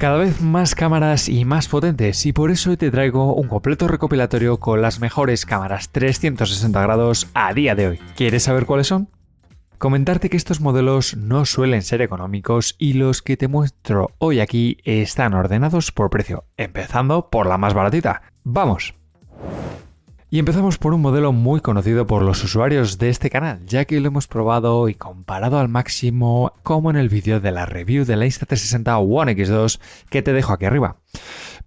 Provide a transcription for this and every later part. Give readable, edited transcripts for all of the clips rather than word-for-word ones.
Cada vez más cámaras y más potentes, y por eso hoy te traigo un completo recopilatorio con las mejores cámaras 360 grados a día de hoy. ¿Quieres saber cuáles son? Comentarte que estos modelos no suelen ser económicos y los que te muestro hoy aquí están ordenados por precio, empezando por la más baratita. ¡Vamos! Y empezamos por un modelo muy conocido por los usuarios de este canal, ya que lo hemos probado y comparado al máximo, como en el vídeo de la review de la Insta360 One X2 que te dejo aquí arriba.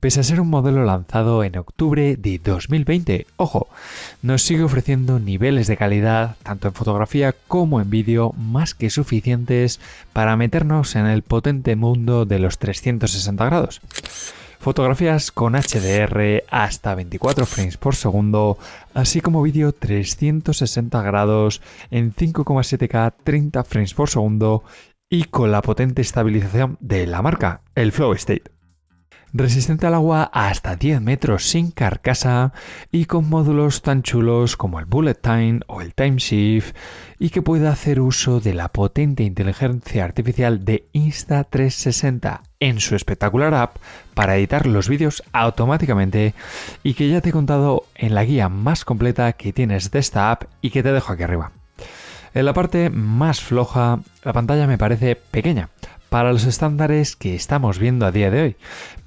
Pese a ser un modelo lanzado en octubre de 2020, ojo, nos sigue ofreciendo niveles de calidad, tanto en fotografía como en vídeo, más que suficientes para meternos en el potente mundo de los 360 grados. Fotografías con HDR hasta 24 frames por segundo, así como vídeo 360 grados en 5,7K 30 frames por segundo y con la potente estabilización de la marca, el Flow State. Resistente al agua hasta 10 metros sin carcasa y con módulos tan chulos como el Bullet Time o el Time Shift y que puede hacer uso de la potente inteligencia artificial de Insta360 en su espectacular app para editar los vídeos automáticamente y que ya te he contado en la guía más completa que tienes de esta app y que te dejo aquí arriba. En la parte más floja, la pantalla me parece pequeña para los estándares que estamos viendo a día de hoy,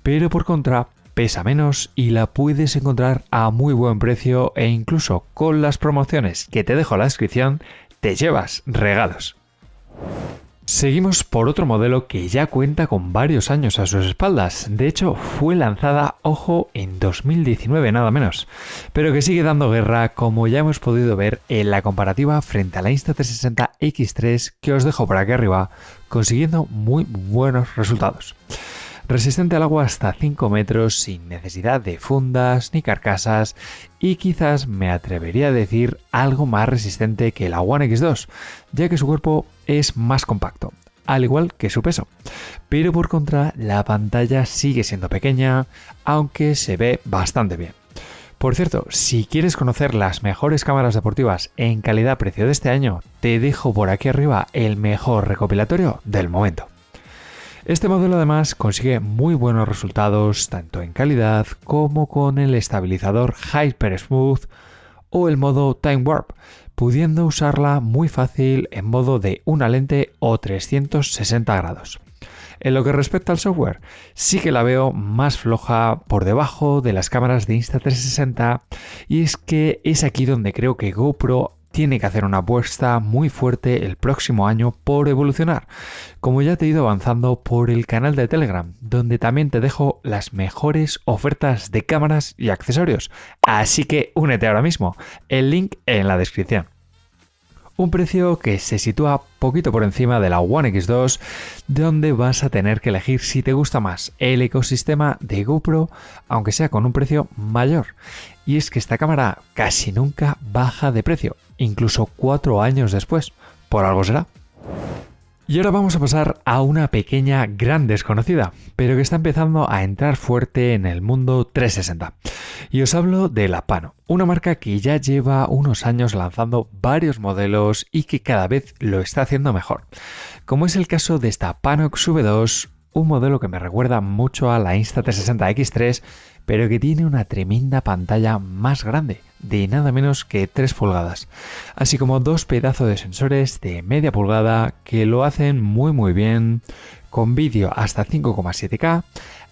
pero por contra pesa menos y la puedes encontrar a muy buen precio e incluso con las promociones que te dejo en la descripción te llevas regalos. Seguimos por otro modelo que ya cuenta con varios años a sus espaldas, de hecho fue lanzada, ojo, en 2019 nada menos, pero que sigue dando guerra como ya hemos podido ver en la comparativa frente a la Insta360 X3 que os dejo por aquí arriba, consiguiendo muy buenos resultados. Resistente al agua hasta 5 metros sin necesidad de fundas ni carcasas y quizás me atrevería a decir algo más resistente que la One X2, ya que su cuerpo es más compacto, al igual que su peso. Pero por contra, la pantalla sigue siendo pequeña, aunque se ve bastante bien. Por cierto, si quieres conocer las mejores cámaras deportivas en calidad-precio de este año, te dejo por aquí arriba el mejor recopilatorio del momento. Este modelo además consigue muy buenos resultados tanto en calidad como con el estabilizador Hyper Smooth o el modo Time Warp, pudiendo usarla muy fácil en modo de una lente o 360 grados. En lo que respecta al software, sí que la veo más floja por debajo de las cámaras de Insta360 y es que es aquí donde creo que GoPro tiene que hacer una apuesta muy fuerte el próximo año por evolucionar, como ya te he ido avanzando por el canal de Telegram, donde también te dejo las mejores ofertas de cámaras y accesorios, así que únete ahora mismo, el link en la descripción. Un precio que se sitúa poquito por encima de la One X2, donde vas a tener que elegir si te gusta más el ecosistema de GoPro, aunque sea con un precio mayor. Y es que esta cámara casi nunca baja de precio, incluso 4 años después, por algo será. Y ahora vamos a pasar a una pequeña gran desconocida, pero que está empezando a entrar fuerte en el mundo 360. Y os hablo de la Pano, una marca que ya lleva unos años lanzando varios modelos y que cada vez lo está haciendo mejor. Como es el caso de esta Panox V2, un modelo que me recuerda mucho a la Insta360 X3, pero que tiene una tremenda pantalla más grande, de nada menos que 3 pulgadas, así como 2 pedazos de sensores de media pulgada que lo hacen muy bien, con vídeo hasta 5,7K,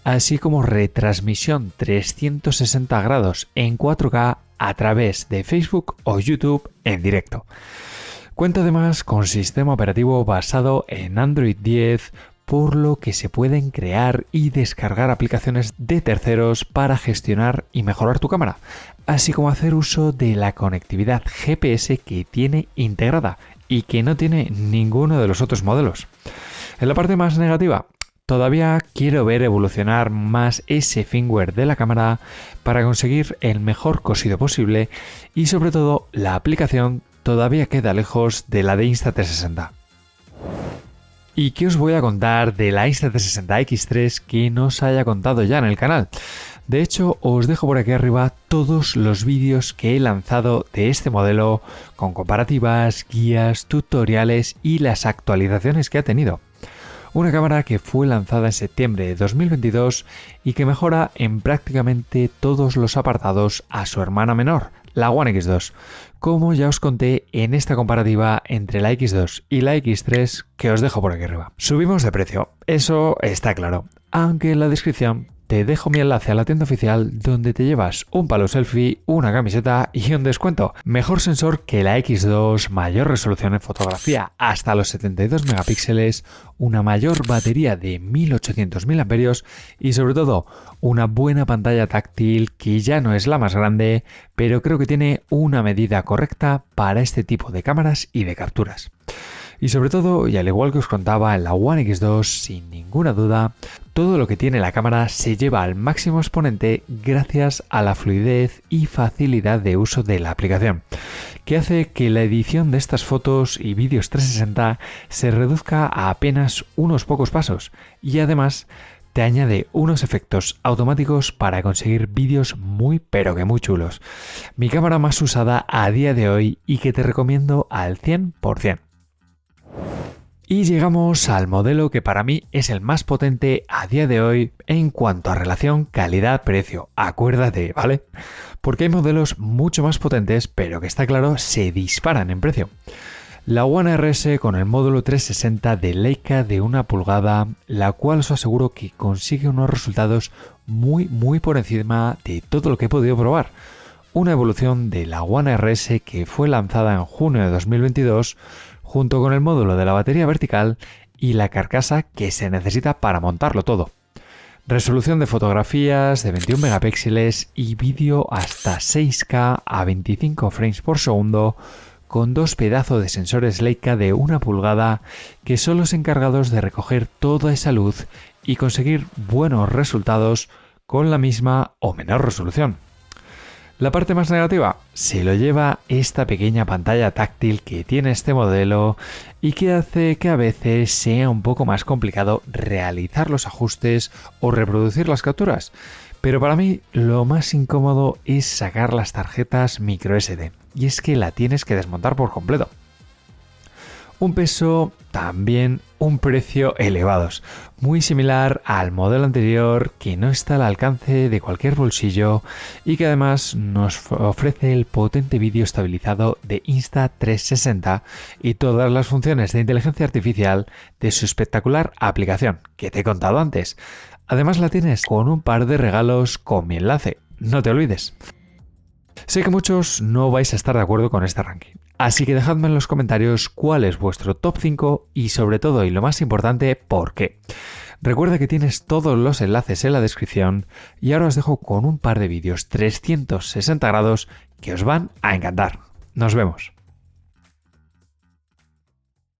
así como retransmisión 360 grados en 4K a través de Facebook o YouTube en directo. Cuenta además con sistema operativo basado en Android 10, por lo que se pueden crear y descargar aplicaciones de terceros para gestionar y mejorar tu cámara, así como hacer uso de la conectividad GPS que tiene integrada y que no tiene ninguno de los otros modelos. En la parte más negativa, todavía quiero ver evolucionar más ese firmware de la cámara para conseguir el mejor cosido posible y sobre todo la aplicación todavía queda lejos de la de Insta360. ¿Y qué os voy a contar de la Insta360 X3 que no os haya contado ya en el canal? De hecho, os dejo por aquí arriba todos los vídeos que he lanzado de este modelo con comparativas, guías, tutoriales y las actualizaciones que ha tenido. Una cámara que fue lanzada en septiembre de 2022 y que mejora en prácticamente todos los apartados a su hermana menor, la One X2, como ya os conté en esta comparativa entre la X2 y la X3 que os dejo por aquí arriba. Subimos de precio, eso está claro, aunque en la descripción te dejo mi enlace a la tienda oficial donde te llevas un palo selfie, una camiseta y un descuento. Mejor sensor que la X2, mayor resolución en fotografía hasta los 72 megapíxeles, una mayor batería de 1800 mAh y sobre todo una buena pantalla táctil que ya no es la más grande, pero creo que tiene una medida correcta para este tipo de cámaras y de capturas. Y sobre todo, y al igual que os contaba en la One X2, sin ninguna duda, todo lo que tiene la cámara se lleva al máximo exponente gracias a la fluidez y facilidad de uso de la aplicación, que hace que la edición de estas fotos y vídeos 360 se reduzca a apenas unos pocos pasos y además te añade unos efectos automáticos para conseguir vídeos muy pero que muy chulos. Mi cámara más usada a día de hoy y que te recomiendo al 100%. Y llegamos al modelo que para mí es el más potente a día de hoy en cuanto a relación calidad-precio. Acuérdate, ¿vale? Porque hay modelos mucho más potentes, pero que está claro, se disparan en precio. La One RS con el módulo 360 de Leica de 1 pulgada, la cual os aseguro que consigue unos resultados muy por encima de todo lo que he podido probar. Una evolución de la One RS que fue lanzada en junio de 2022 junto con el módulo de la batería vertical y la carcasa que se necesita para montarlo todo. Resolución de fotografías de 21 megapíxeles y vídeo hasta 6K a 25 frames por segundo con dos pedazos de sensores Leica de 1 pulgada que son los encargados de recoger toda esa luz y conseguir buenos resultados con la misma o menor resolución. La parte más negativa se lo lleva esta pequeña pantalla táctil que tiene este modelo y que hace que a veces sea un poco más complicado realizar los ajustes o reproducir las capturas. Pero para mí lo más incómodo es sacar las tarjetas microSD y es que la tienes que desmontar por completo. Un peso, también un precio elevados, muy similar al modelo anterior que no está al alcance de cualquier bolsillo y que además nos ofrece el potente vídeo estabilizado de Insta360 y todas las funciones de inteligencia artificial de su espectacular aplicación que te he contado antes. Además la tienes con un par de regalos con mi enlace, no te olvides. Sé que muchos no vais a estar de acuerdo con este ranking, así que dejadme en los comentarios cuál es vuestro top 5 y sobre todo y lo más importante, por qué. Recuerda que tienes todos los enlaces en la descripción y ahora os dejo con un par de vídeos 360 grados que os van a encantar. Nos vemos.